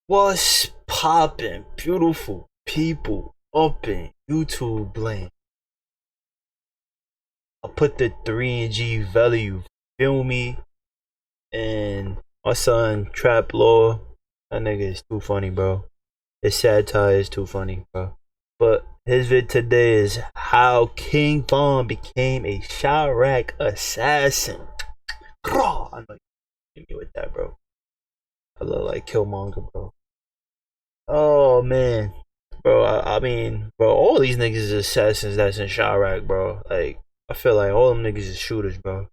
What's poppin', beautiful people up in YouTube land? I put the 3 and G value, feel me? And my son Trap Law, that nigga is too funny, bro. His satire is too funny, bro. But his vid today is how King Von became a Chiraq assassin. I know you hit me with that, bro. I look like Killmonger, bro. Oh man, bro. I mean, bro, all these niggas is assassins that's in Chiraq, bro. Like, I feel like all them niggas is shooters, bro.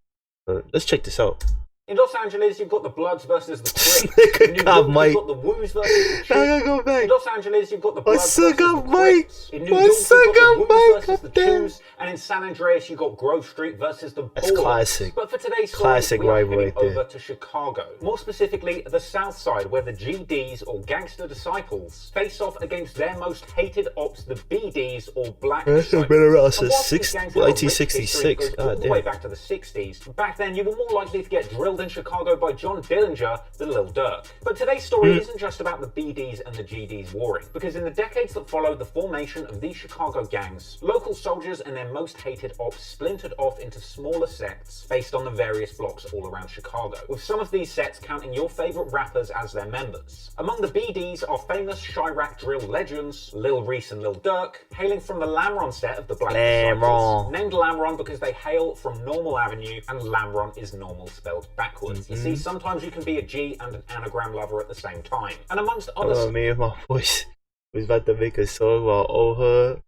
But let's check this out. In Los Angeles, you've got the Bloods versus the This Crips. nigga In New got York, Mike. you've got the Woos versus the I Chiefs. gotta go back. In Los Angeles, you've got the My Bloods son versus the got Mike. Crips. In New My York, you've son got got the Woos Mike. versus the Up there. Choos. And in San Andreas, you've got Grove Street versus the That's Ballers. classic. But for today's story, Classic we are rival heading right there. over to Chicago. More specifically, the South Side, where the GDs, or Gangster Disciples, face off against their most hated ops, the BDs, or Black That's Stripes. been around And since whilst these gangs have a rich history 1966. that goes all God the way damn. back to the 60s, back then you were more likely to get drilled in Chicago by John Dillinger than Lil Durk. But today's story isn't just about the BDs and the GDs warring, because in the decades that followed the formation of these Chicago gangs, local soldiers and their most hated ops splintered off into smaller sects based on the various blocks all around Chicago, with some of these sets counting your favourite rappers as their members. Among the BDs are famous Chiraq drill legends, Lil Reese and Lil Durk, hailing from the Lamron set of the Black Disciples, named Lamron because they hail from Normal Avenue, and Lamron is normal spelled backwards. You see, sometimes you can be a G and an anagram lover at the same time. And amongst others, Me and my voice was about to make a song about old hood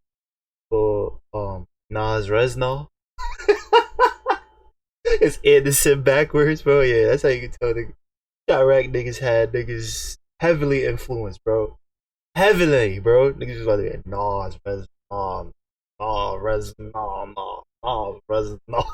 for Nas Reznor. It's Anderson backwards, bro. Yeah, that's how you can tell the Chiraq niggas had niggas heavily influenced, bro. Heavily, bro. Niggas was about to be Nas Reznor, Nas Reznor, Nas Reznor.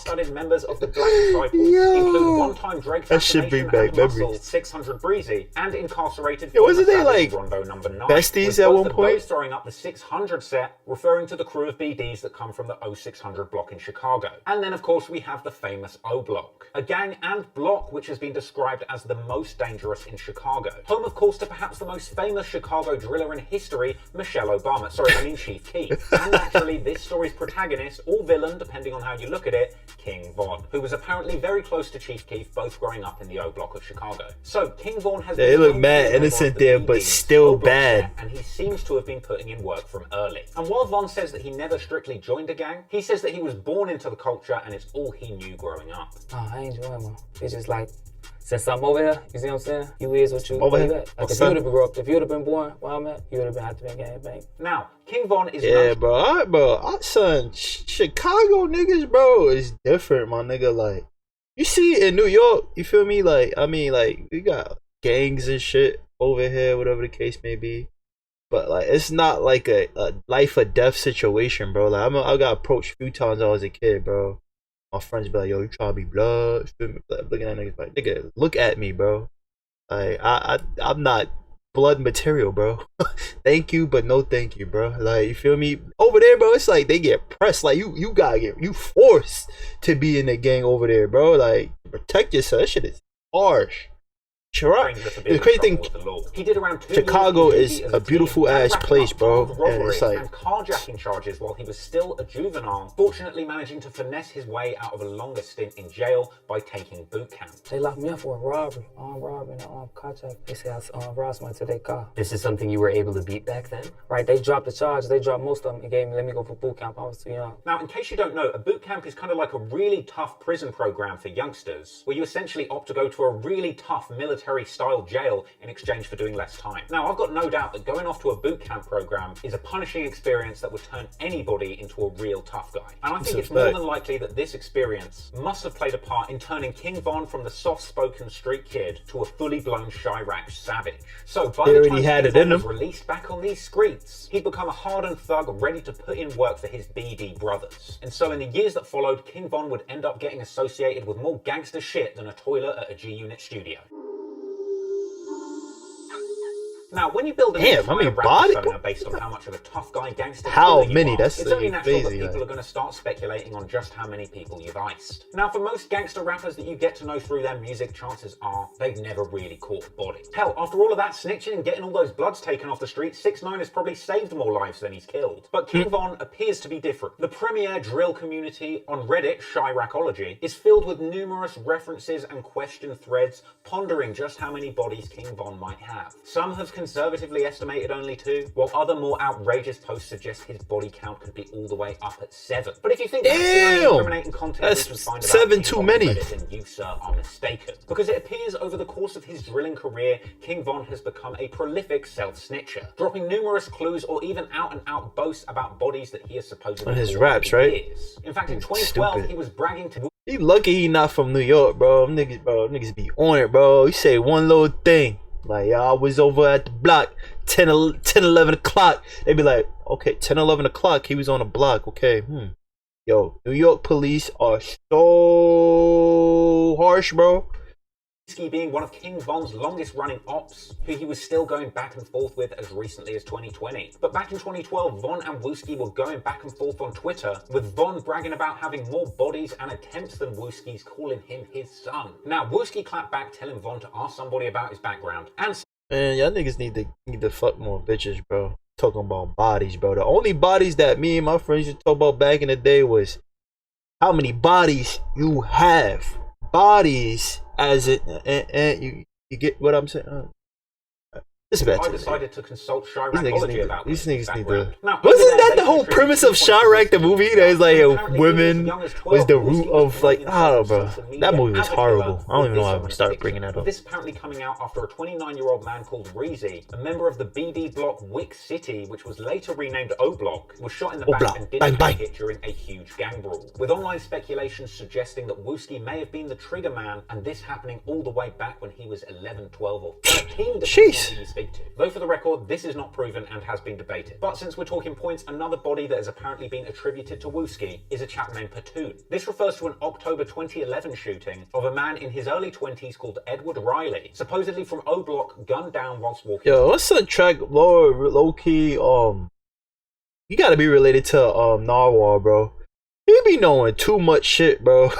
studied members of the Black Disciples include one-time Drake That should bring back and Muscle memories. 600 Breezy, and incarcerated wasn't they, former like, Savage Rondo number 9, besties with at both one of point? those throwing up the 600 set, referring to the crew of BDs that come from the O600 block in Chicago. And then, of course, we have the famous O Block, a gang and block which has been described as the most dangerous in Chicago. Home, of course, to perhaps the most famous Chicago driller in history, Michelle Obama. Sorry, I mean Chief Keef. And actually, this story's protagonist, or villain, depending on how you look at it, King Von, who was apparently very close to Chief Keef, both growing up in the O Block of Chicago. So, King Von has They been look known mad to be one innocent of the there, but BDs still O Block bad. set, and he seems to have been putting in work from early. And while Von says that he never strictly joined a gang, he says that he was born into the culture and it's all he knew growing up. Oh, I ain't enjoying one. It's just like, since I'm over here, you see what I'm saying? You is what you Over where here? you at. Like if you would have been born where I'm at, you would have been out to be gang bang. Now, King Von is Yeah, known bro. Our son, Chicago niggas, bro, is different, my nigga. Like, you see in New York, you feel me? Like, I mean, like, we got gangs and shit over here, whatever the case may be. But like, it's not like a life or death situation, bro. Like, I got approached a few times when I was a kid, bro. My friends be like, "Yo, you trying to be blood?" Feel me? Like, looking at niggas like, "Nigga, look at me, bro. Like, I'm not blood material, bro. Thank you, but no thank you, bro. Like, you feel me? Over there, bro, it's like they get pressed. Like, you gotta you forced to be in the gang over there, bro. Like, protect yourself. That shit is harsh. Chiraq, stranger for the being crazy in thing, trouble with the law. He did around 2 Chicago years is in duty as a team, beautiful and ass racking place, up bro. armed And robbery it's like, and carjacking charges while he was still a juvenile, fortunately managing to finesse his way out of a longer stint in jail by taking boot camp. They locked me up for a robbery, armed robbery, and armed carjack. They say I robbed somebody to their car. This is something you were able to beat back then? Right, they dropped the charges. They dropped most of them and gave me, let me go for boot camp. I was too young. Now, in case you don't know, a boot camp is kind of like a really tough prison program for youngsters, where you essentially opt to go to a really tough military-style jail in exchange for doing less time. Now, I've got no doubt that going off to a boot camp program is a punishing experience that would turn anybody into a real tough guy. And I think it's more than likely that this experience must have played a part in turning King Von from the soft-spoken street kid to a fully-blown Chiraq savage. So, by the time had King it in Von was him. released back on these streets, he'd become a hardened thug ready to put in work for his BD brothers. And so in the years that followed, King Von would end up getting associated with more gangster shit than a toilet at a G-Unit studio. Now, when you build an Damn, entire I mean, rap body- persona based on how much of a tough guy gangster How killer you many? are, That's it's only natural crazy, that people like- are going to start speculating on just how many people you've iced. Now, for most gangster rappers that you get to know through their music, chances are they've never really caught a body. Hell, after all of that snitching and getting all those bloods taken off the street, 6ix9ine has probably saved more lives than he's killed. But King Von appears to be different. The premier drill community on Reddit, Chiraqology, is filled with numerous references and question threads pondering just how many bodies King Von might have. Some have conservatively estimated only 2, while other more outrageous posts suggest his body count could be all the way up at 7. But if you think that's the only incriminating content That's we can find about 7 King too Von on many. Reddit, then you, sir, are mistaken. Because it appears over the course of his drilling career, King Von has become a prolific self-snitcher, dropping numerous clues or even out-and-out boasts about bodies that he has supposedly On his caught raps, over the right? years. In fact, in 2012, Stupid. he was bragging to He lucky he not from New York, bro. Them niggas be on it, bro. He say one little thing. Like, I was over at the block 10, 11 o'clock. They be like, okay, 10, 11 o'clock, he was on the block. Okay, Yo, New York police are so harsh, bro. Woosky being one of King Von's longest running ops, who he was still going back and forth with as recently as 2020. But back in 2012, Von and Woosky were going back and forth on Twitter, with Von bragging about having more bodies and attempts than Woosky's, calling him his son. Now, Woosky clapped back, telling Von to ask somebody about his background, and Man, y'all niggas need to fuck more bitches, bro. Talking about bodies, bro. The only bodies that me and my friends used to talk about back in the day was how many bodies you have. Bodies, as it, and you get what I'm saying. This is I bad. decided to consult Chiraqology about These this niggas need background. to. Now, Wasn't over there, that the they whole contributed premise of 2.2 Chiraq the movie? That is like Apparently, women he was as young as 12. was the Woosky root was of like promoting I don't know, himself bro. on social media That movie was as a killer horrible. I don't even know with why this I'm on gonna his start picture. bringing that up. This apparently coming out after a 29-year-old man called Reezy, a member of the BD block Wick City, which was later renamed O Block, was shot in the back Block. and didn't Bang, make bang. it during a huge gang brawl, with online speculation suggesting that Woosky may have been the trigger man, and this happening all the way back when he was 11, 12, or 13, depending on Sheesh. who you speak to. Though for the record, this is not proven and has been debated. But since we're talking points, another body that has apparently been attributed to Woosky is a chap named Platoon. This refers to an October 2011 shooting of a man in his early 20s called Edward Riley, supposedly from O Block, gunned down whilst walking. Yo, what's the track low key? You gotta be related to Narwhal, bro. He be knowing too much shit, bro.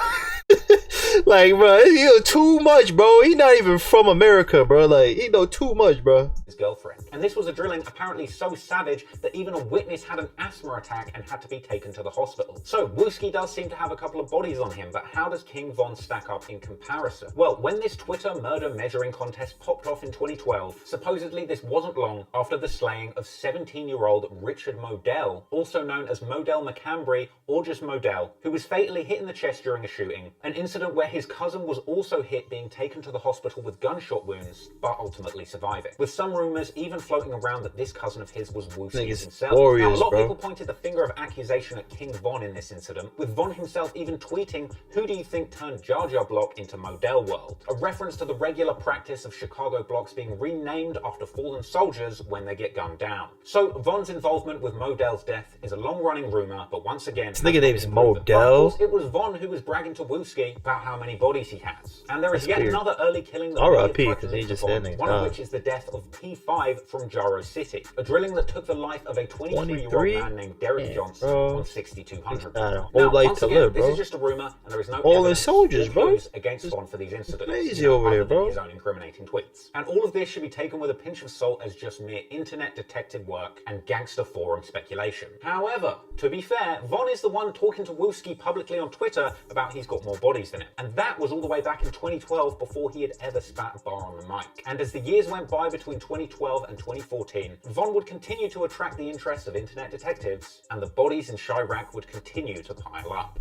Like, bro, he know too much, bro. He not even from America, bro. Like, he know too much, bro. His girlfriend. And this was a drilling apparently so savage that even a witness had an asthma attack and had to be taken to the hospital. So Woosky does seem to have a couple of bodies on him, but how does King Von stack up in comparison? Well, when this Twitter murder measuring contest popped off in 2012, supposedly this wasn't long after the slaying of 17-year-old Richard Modell, also known as Modell McCambry or just Modell, who was fatally hit in the chest during a shooting, an incident where his cousin was also hit, being taken to the hospital with gunshot wounds, but ultimately surviving. With some rumours even floating around that this cousin of his was Woosky Niggas himself. warriors, Now, a lot bro. of people pointed the finger of accusation at King Von in this incident, with Von himself even tweeting, "Who do you think turned Jar Jar Block into Modell World?" A reference to the regular practice of Chicago blocks being renamed after fallen soldiers when they get gunned down. So Von's involvement with Modell's death is a long-running rumour, but once again, This nigga name is But of Modell. course, it was Von who was bragging to Woosky about how many bodies he has. And there is That's yet weird. another early killing that R.I.P., may have 'cause he frightened just Von, said niggas one of died. which is the death of P5 from Jaro City, a drilling that took the life of a 23-year-old 23? man named Derek Yeah, Johnson bro. on 6200. He's got a whole Now, life once to again, live, this bro. is just a rumour, and there is no Fallen evidence soldiers, or bro. clues against Von for these incidents. crazy over other there, than bro. His own incriminating tweets. And all of this should be taken with a pinch of salt as just mere internet detective work and gangster forum speculation. However, to be fair, Von is the one talking to Woosky publicly on Twitter about he's got more bodies than him. And that was all the way back in 2012 before he had ever spat a bar on the mic. And as the years went by between 2012 and 2014, Von would continue to attract the interest of internet detectives, and the bodies in Chiraq would continue to pile up.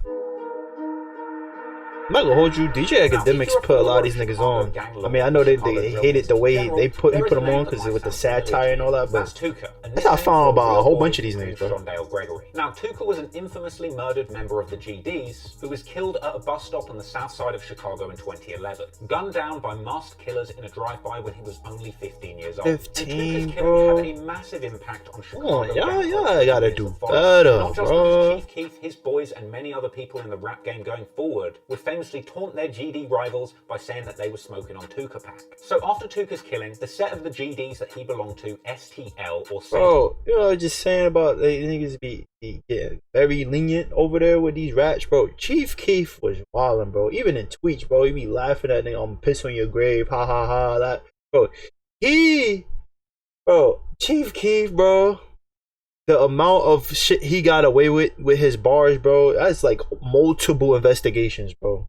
I'm not gonna hold you. DJ Academics put a lot of these niggas on. I mean, I know they hated the way he put them on because with the satire and all that, That's but Tuka. that's how I found about a whole bunch of these niggas, bro. Shondale Gregory. Now, Tuka was an infamously murdered member of the GDs who was killed at a bus stop on the south side of Chicago in 2011, gunned down by masked killers in a drive-by when he was only 15 years old. 15, and Tuka's bro. killing had a massive impact on Chicago. on, y'all gang culture gotta years do that followed. better, Not just bro. because Chief Keef, his boys, and many other people in the rap game going forward would famously taunt their GD rivals by saying that they were smoking on Tuka pack. So after Tuka's killing, the set of the GDs that he belonged to, STL or Satan. Bro, you know, just saying about like, niggas be getting very lenient over there with these rats, bro. Chief Keef was wildin', bro. Even in tweets, bro, he be laughing at nigga, I'm piss on your grave, ha ha ha, that. Bro, Chief Keef, bro, the amount of shit he got away with his bars, bro, that's like multiple investigations, bro.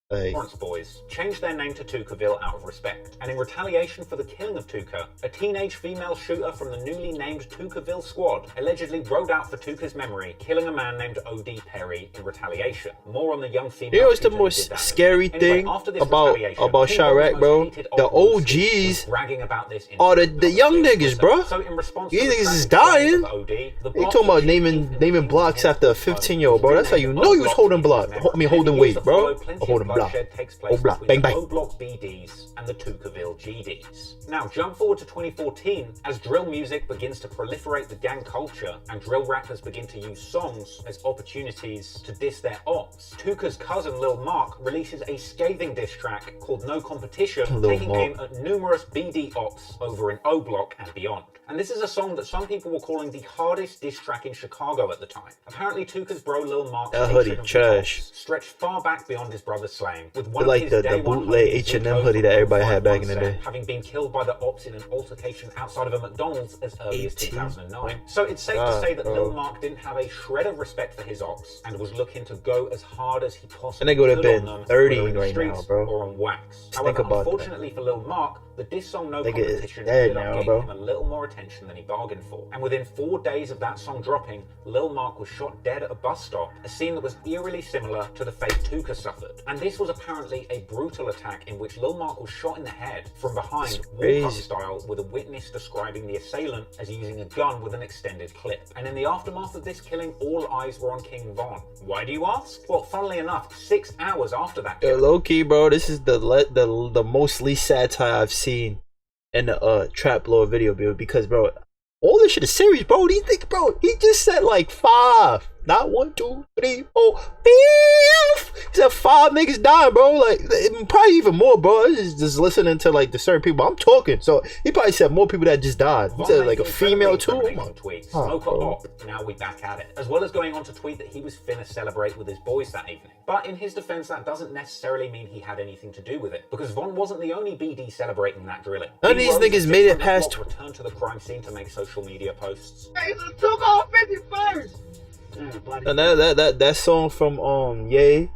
Like, Lawrence boys changed their name to Tukaville out of respect, and in retaliation for the killing of Tuka, a teenage female shooter from the newly named Tukaville squad allegedly rode out for Tuka's memory, killing a man named O.D. Perry in retaliation. More on the young female. you know what's the most scary thing about Chiraq, bro? The OGs bragging about this are the young niggas, bro. So in response These to niggas is dying. They talking about naming blocks after a 15-year-old, bro. That's how you know you was holding block. Holding weight, bro. Holding block. Takes place block. between Bang, the bang. O-Block BDs and the Tukaville GDs. Now, jump forward to 2014, as drill music begins to proliferate the gang culture and drill rappers begin to use songs as opportunities to diss their ops. Tuka's cousin Lil Mark releases a scathing diss track called No Competition, taking aim at numerous BD ops over in O-Block and beyond. And this is a song that some people were calling the hardest diss track in Chicago at the time. Apparently, Tuka's bro Lil Mark's hatred of trash. stretched far back beyond his brother's slaying, with one like of his the bootleg H&M hoodie that everybody had back in the day. having been killed by the ops in an altercation outside of a McDonald's as early as 2009. So it's safe to say that Lil Mark didn't have a shred of respect for his ops and was looking to go as hard as he possibly And they would have could been on them, 30 whether in the right streets now, bro. or on wax. Just However, think about unfortunately for Lil Mark, the diss song No Nigga is Competition dead ended up now, getting bro. him a little more attention than he bargained for. And within 4 days of that song dropping, Lil Mark was shot dead at a bus stop, a scene that was eerily similar to the fate Tuka suffered. And this was apparently a brutal attack in which Lil Mark was shot in the head from behind, walk-up style, with a witness describing the assailant as using a gun with an extended clip. And in the aftermath of this killing, all eyes were on King Von. Why do you ask? Well, funnily enough, 6 hours after that killing, Low key, bro, this is the mostly satire I've seen in the Trap Lord video, because, bro, all this shit is serious, bro. These niggas, bro, he just said like 5, not 1, 2, 3, 4, 5. He said 5 niggas dying, bro. Like, probably even more, bro. I was just listening to like the certain people. I'm talking, so he probably said more people that just died. He said like a female too. Smoker Op, now we back at it. As well as going on to tweet that he was finna celebrate with his boys that evening. But in his defense, that doesn't necessarily mean he had anything to do with it, because Von wasn't the only BD celebrating that drilling. None of these niggas made it past. Returned to the crime scene to make social media posts. Hey, the Tuka on 51st. And that song from Ye,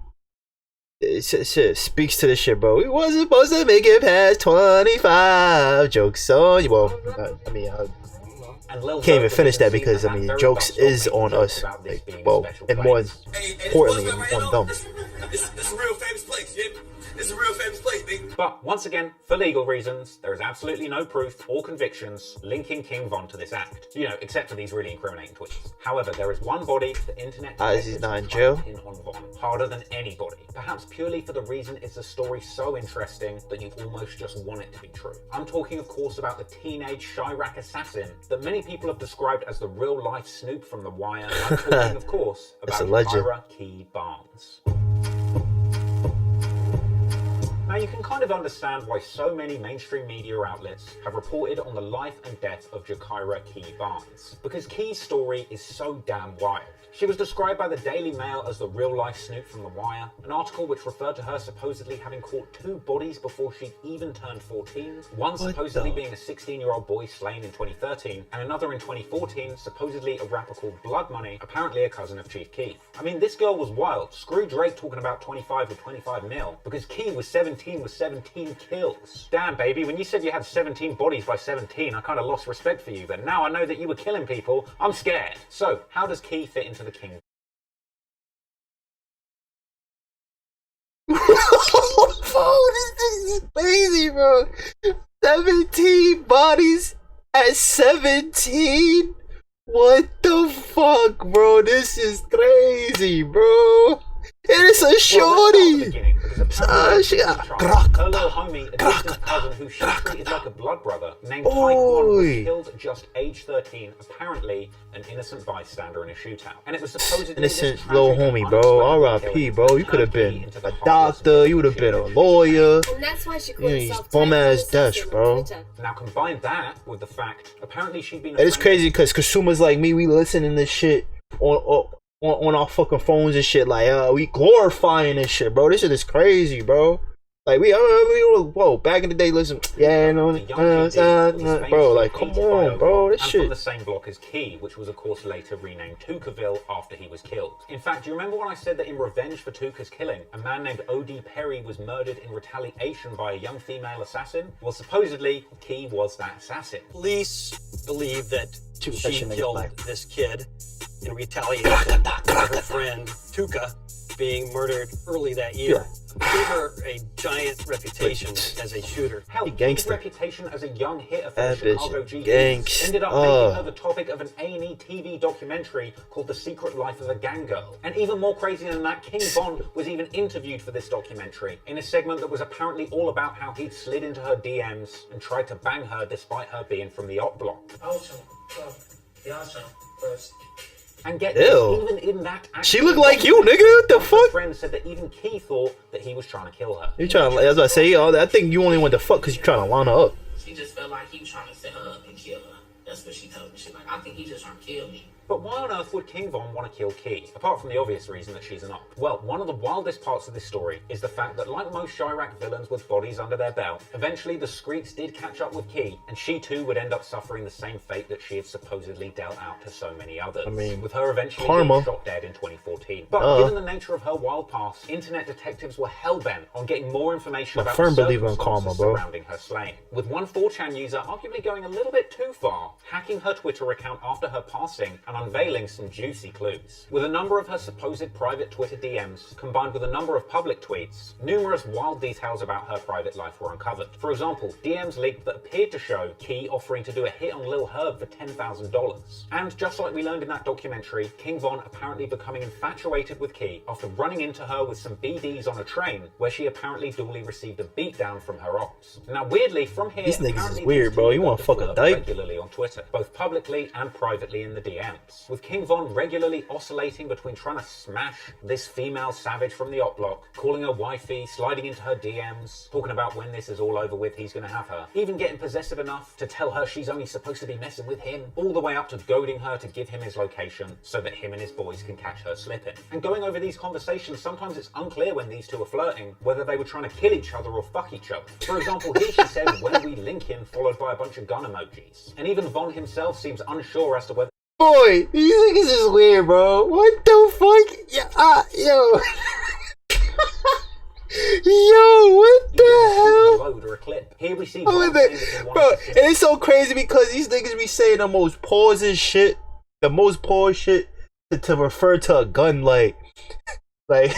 shit speaks to this shit, bro. We wasn't supposed to make it past 25. Jokes on you. Well, I mean, can't even finish that because I mean, jokes is on us. Like, well, and more importantly, on them. This is a real famous place, yeah? This is a real famous place, baby. But once again, for legal reasons, there is absolutely no proof or convictions linking King Von to this act. You know, except for these really incriminating tweets. However, there is one body the internet he's not in jail. in on Von, harder than anybody. Perhaps purely for the reason it's a story so interesting that you almost just want it to be true. I'm talking, of course, about the teenage Chiraq assassin that many people have described as the real-life Snoop from The Wire. I'm talking, of course, about Chiraq Key Barnes. Now, you can kind of understand why so many mainstream media outlets have reported on the life and death of Jakira Key Barnes, because Key's story is so damn wild. She was described by the Daily Mail as the real-life Snoop from The Wire, an article which referred to her supposedly having caught 2 bodies before she'd even turned 14, one supposedly being a 16-year-old boy slain in 2013, and another in 2014, supposedly a rapper called Blood Money, apparently a cousin of Chief Keef. I mean, this girl was wild. Screw Drake talking about 25 with 25 mil, because Key was 17 with 17 kills. Damn, baby, when you said you had 17 bodies by 17, I kind of lost respect for you, but now I know that you were killing people, I'm scared. So, how does Key fit into the King? Bro, this is crazy, bro. 17 bodies at 17? What the fuck, bro? This is crazy, bro. It is a shorty. Her little homie, a distant cousin who she treated like a blood brother, named Taekwon was killed just age 13, apparently an innocent bystander in a shootout. And it was supposedly innocent little homie, bro. R.I.P., bro. You could have been a doctor. You would have been a lawyer. And that's why she You know, these bum ass dash, bro. Now combine that with the fact apparently she'd been. It's crazy because consumers like me, we listening to this shit on our fucking phones and shit. Like, we glorifying this shit, bro. This shit is crazy, bro. Like whoa, back in the day, listen, yeah, no, bro, like, come on, bro, this shit. From the same block as Key, which was of course later renamed Tukaville after he was killed. In fact, do you remember when I said that in revenge for Tuka's killing, a man named O.D. Perry was murdered in retaliation by a young female assassin? Well, supposedly, Key was that assassin. Police believe that she killed this kid in retaliation for her friend Tuka being murdered early that year. Gave her a giant reputation as a shooter. Hell, his reputation as a young hitter for the Chicago GDs ended up making her the topic of an A&E TV documentary called The Secret Life of a Gang Girl. And even more crazy than that, King Von was even interviewed for this documentary in a segment that was apparently all about how he'd slid into her DMs and tried to bang her despite her being from the op block. And get this, even in that she looked like you, nigga. What the fuck? Friend said that even Key thought that he was trying to kill her. You trying to, as I say, I think you only went to fuck because you trying to line her up. She just felt like he was trying to set her up and kill her. That's what she told me. She's like, I think he just trying to kill me. But why on earth would King Von want to kill Key, apart from the obvious reason that she's an op? Well, one of the wildest parts of this story is the fact that, like most Chiraq villains with bodies under their belt, eventually the Screets did catch up with Key, and she too would end up suffering the same fate that she had supposedly dealt out to so many others. I mean, with her eventually being shot dead in 2014. But given the nature of her wild past, internet detectives were hell-bent on getting more information about the circumstances surrounding her slaying. With one 4chan user arguably going a little bit too far, hacking her Twitter account after her passing and unveiling some juicy clues. With a number of her supposed private Twitter DMs, combined with a number of public tweets, numerous wild details about her private life were uncovered. For example, DMs leaked that appeared to show Key offering to do a hit on Lil Herb for $10,000. And just like we learned in that documentary, King Von apparently becoming infatuated with Key after running into her with some BDs on a train, where she apparently duly received a beatdown from her ops. Now weirdly, from here, these niggas is weird, bro. You want to fuck a dyke? Regularly on Twitter, both publicly and privately in the DMs. With King Von regularly oscillating between trying to smash this female savage from the op block, calling her wifey, sliding into her DMs, talking about when this is all over with, he's gonna have her, even getting possessive enough to tell her she's only supposed to be messing with him, all the way up to goading her to give him his location so that him and his boys can catch her slipping. And going over these conversations, sometimes it's unclear when these two are flirting, whether they were trying to kill each other or fuck each other. For example, here she said, "When we link in," followed by a bunch of gun emojis. And even Von himself seems unsure as to whether boy, these niggas is weird, bro. What the fuck? Yeah, yo. Yo, what the hell? Load or a clip. Here we see bro, and it's so crazy because these niggas be saying the most pausing shit, the most pause shit to refer to a gun like now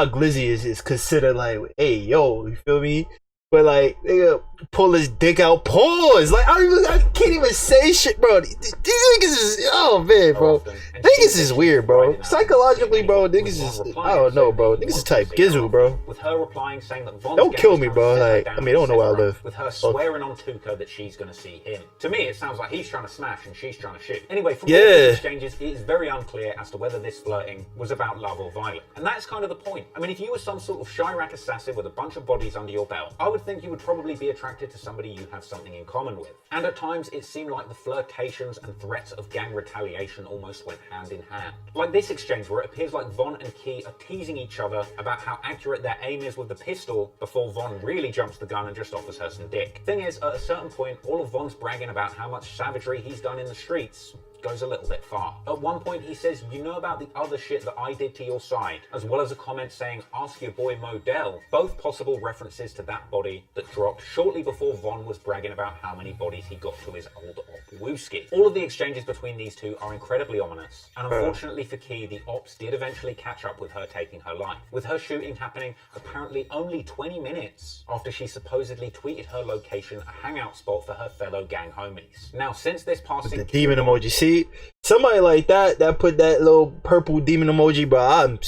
Glizzy is considered like, hey, yo, you feel me? But like, nigga pull his dick out, pause. Like, I can't even say shit, bro. These niggas is, oh man, bro. Niggas is weird, bro. Psychologically, bro, niggas is, I don't know, bro. Niggas is type Gizu, bro. With her replying saying that Von's don't kill me, bro. Like, I mean, I don't know where I live. With her swearing on Tuka that she's gonna see him. To me, it sounds like he's trying to smash and she's trying to shoot. Anyway, from all these exchanges, it is very unclear as to whether this flirting was about love or violence. And that's kind of the point. I mean, if you were some sort of Chiraq assassin with a bunch of bodies under your belt, I would think you would probably be attracted to somebody you have something in common with. And at times, it seemed like the flirtations and threats of gang retaliation almost went hand in hand. Like this exchange where it appears like Von and Key are teasing each other about how accurate their aim is with the pistol before Von really jumps the gun and just offers her some dick. Thing is, at a certain point, all of Von's bragging about how much savagery he's done in the streets goes a little bit far. At one point he says, "You know about the other shit that I did to your side," as well as a comment saying, "Ask your boy Modell," both possible references to that body that dropped shortly before Von was bragging about how many bodies he got to his old op Woosky. All of the exchanges between these two are incredibly ominous, and unfortunately for Key, the ops did eventually catch up with her taking her life, with her shooting happening apparently only 20 minutes after she supposedly tweeted her location a hangout spot for her fellow gang homies. Now, since this passing, the demon emoji, see, somebody like that put that little purple demon emoji, bro, I'm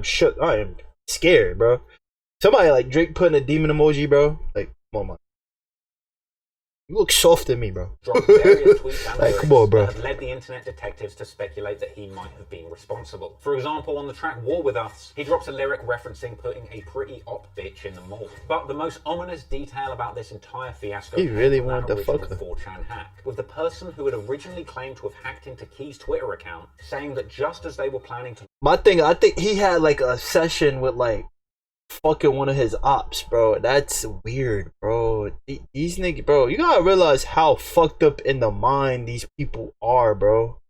shook. I am scared, bro. Somebody like Drake putting a demon emoji, bro, like, come on, man. You look soft to me, bro. Dropped various tweets and Like, come on, bro. that have led the internet detectives to speculate that he might have been responsible. For example, on the track War With Us, he drops a lyric referencing putting a pretty op bitch in the mall. But the most ominous detail about this entire fiasco He really came from wanted that to fuck original her. 4chan hack, with the person who had originally claimed to have hacked into Key's Twitter account saying that just as they were planning to... My thing, I think he had like a session with like fucking one of his ops, bro. That's weird, bro. These niggas, bro, you gotta realize how fucked up in the mind these people are, bro.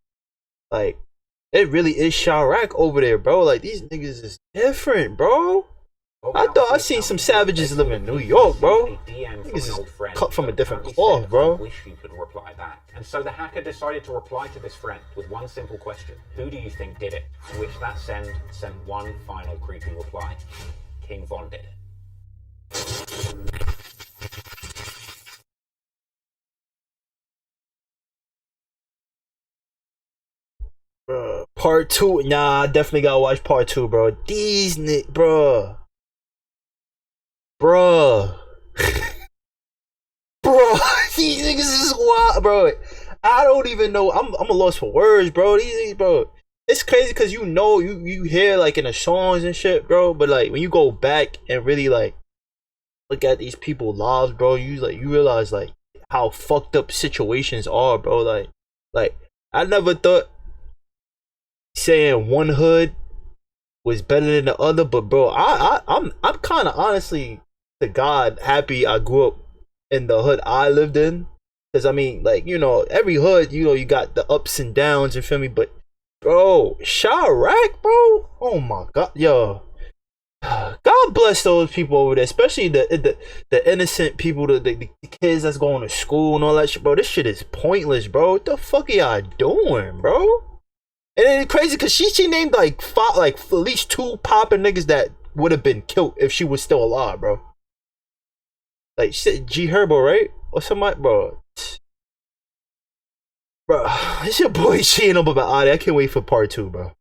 Like, it really is Chiraq over there, bro. Like, these niggas is different, bro. I thought I seen some savages living in New York, bro. Niggas is cut from a different cloth, bro. Wish you could reply back. And so the hacker decided to reply to this friend with one simple question: who do you think did it? To which that sent one final creepy reply: King Von did it. Bruh, part 2. Nah, I definitely gotta watch part 2, bro. These bruh. Bruh. Bruh, these niggas is wild, bro. I don't even know. I'm a loss for words, bro. These, bro. It's crazy because you hear like in the songs and shit, bro. But like when you go back and really like look at these people's lives, bro, you realize like how fucked up situations are, bro. Like I never thought saying one hood was better than the other, but bro, I'm kind of honestly to God happy I grew up in the hood I lived in, because I mean, like, you know, every hood, you know, you got the ups and downs, you feel me? But bro, Chiraq, bro, oh my God, yo, God bless those people over there, especially the innocent people, the kids that's going to school and all that shit, bro. This shit is pointless, bro. What the fuck are y'all doing, bro? And it's crazy because she named like five, like at least 2 popping niggas that would have been killed if she was still alive, bro. Like she said G Herbo, right? Or somebody, bro. Bro, it's your boy cheating up about Adi. I can't wait for part 2, bro.